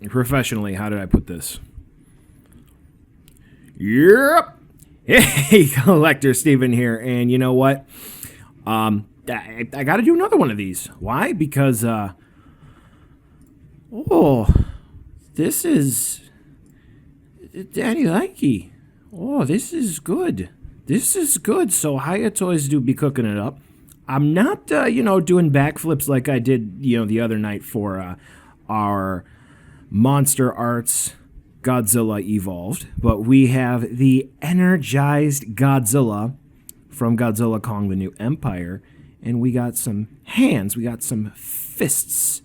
Professionally, how did I put this? Yep. Hey, Collector Steven here, and you know what? I got to do another one of these. Why? Because, this is Daddy Likey. Oh, this is good. This is good. So Hiya Toys do be cooking it up. I'm not, doing backflips like I did, the other night for our Monster Arts Godzilla Evolved, but we have the Energized Godzilla from Godzilla Kong the New Empire, and we got some hands, we got some fists.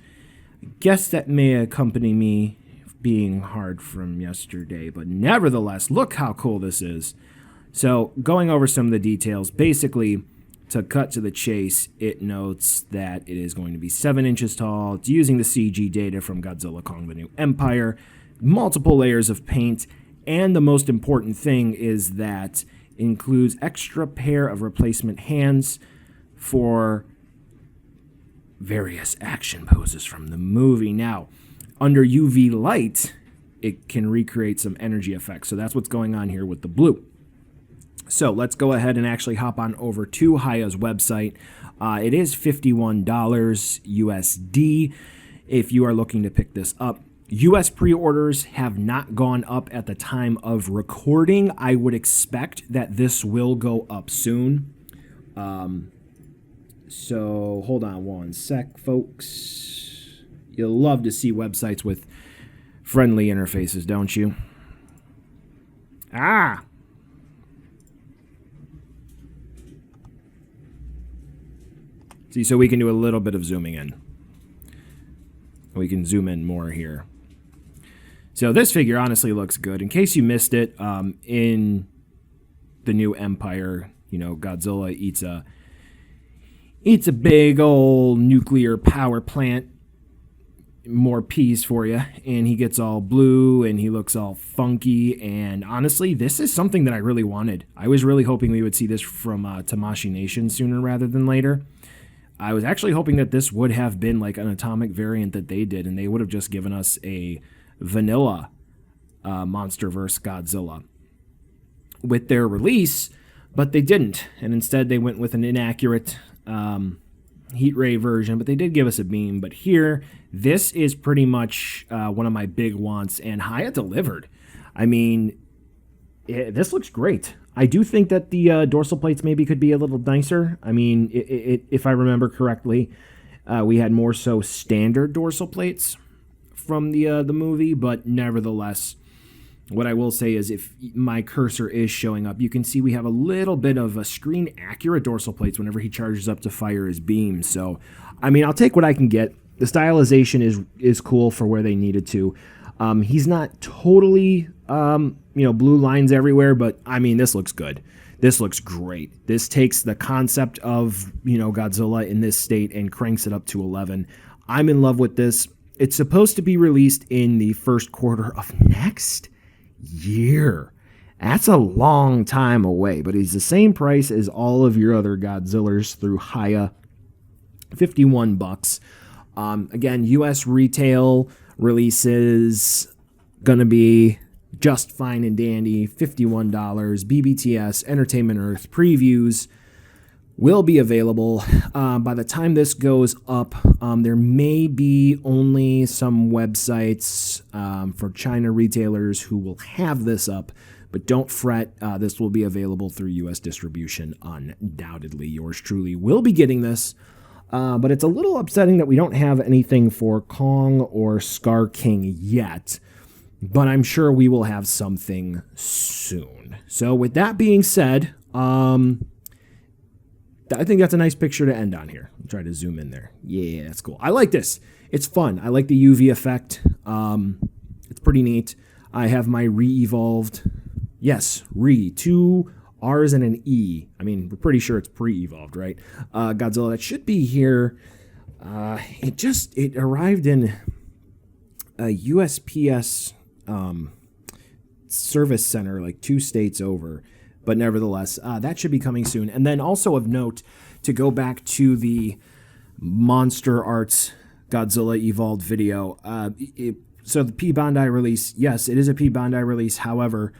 I guess that may accompany me being hard from yesterday, but nevertheless, look how cool this is. So, going over some of the details, basically, to cut to the chase, it notes that it is going to be 7 inches tall. It's using the CG data from Godzilla Kong the New Empire, multiple layers of paint, and the most important thing is that it includes extra pair of replacement hands for various action poses from the movie. Now, under UV light, it can recreate some energy effects, so that's what's going on here with the blue. So let's go ahead and actually hop on over to Hiya's website. It is $51 USD if you are looking to pick this up. US pre-orders have not gone up at the time of recording. I would expect that this will go up soon. So hold on one sec, folks. You'll love to see websites with friendly interfaces, don't you? See, so we can do a little bit of zooming in. We can zoom in more here. So this figure honestly looks good. In case you missed it, in the New Empire, Godzilla eats a big old nuclear power plant, more peas for you, and he gets all blue and he looks all funky. And honestly, this is something that I really wanted. I was really hoping we would see this from Tamashii Nation sooner rather than later. I was actually hoping that this would have been like an atomic variant that they did, and they would have just given us a vanilla MonsterVerse Godzilla with their release, but they didn't, and instead they went with an inaccurate heat ray version, but they did give us a beam. But here, this is pretty much one of my big wants, and Hiya delivered. I mean, this looks great. I do think that the dorsal plates maybe could be a little nicer. I mean, if I remember correctly, we had more so standard dorsal plates from the movie, but nevertheless, what I will say is if my cursor is showing up, you can see we have a little bit of a screen-accurate dorsal plates whenever he charges up to fire his beam. So, I mean, I'll take what I can get. The stylization is cool for where they needed to. He's not totally, blue lines everywhere, but I mean, this looks good. This looks great. This takes the concept of, Godzilla in this state and cranks it up to 11. I'm in love with this. It's supposed to be released in the first quarter of next year. That's a long time away, but he's the same price as all of your other Godzillas through Hiya, $51. Again, US retail releases gonna be just fine and dandy, $51. BBTS, Entertainment Earth previews will be available. By the time this goes up, there may be only some websites for China retailers who will have this up, but don't fret, this will be available through US distribution undoubtedly. Yours truly will be getting this. But it's a little upsetting that we don't have anything for Kong or Scar King yet, but I'm sure we will have something soon. So with that being said, I think that's a nice picture to end on here. I'll try to zoom in there. Yeah, that's cool. I like this. It's fun. I like the UV effect. It's pretty neat. I have my re-evolved, two R's and an E. I mean, we're pretty sure it's pre-evolved, right? Godzilla, that should be here. It arrived in a USPS service center like 2 states over. But nevertheless, that should be coming soon. And then also of note, to go back to the Monster Arts Godzilla Evolved video. So the P Bandai release, yes, it is a P Bandai release. However,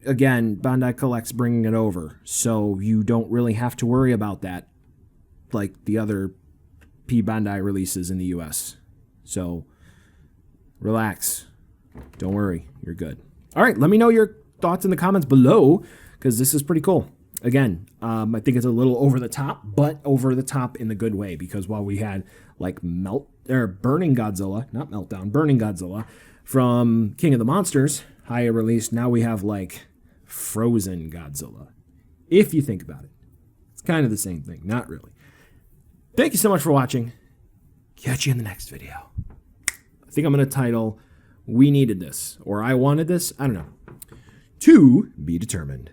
again, Bandai Collect's bringing it over, so you don't really have to worry about that like the other P Bandai releases in the US. So relax. Don't worry. You're good. All right, let me know your thoughts in the comments below, because this is pretty cool. Again, I think it's a little over the top, but over the top in the good way, because while we had like Burning Godzilla, not Meltdown, Burning Godzilla from King of the Monsters, Hiya released, now we have like Frozen Godzilla. If you think about it, it's kind of the same thing. Not really. Thank you so much for watching. Catch you in the next video. I think I'm going to title We Needed This, or I Wanted This. I don't know. To be determined.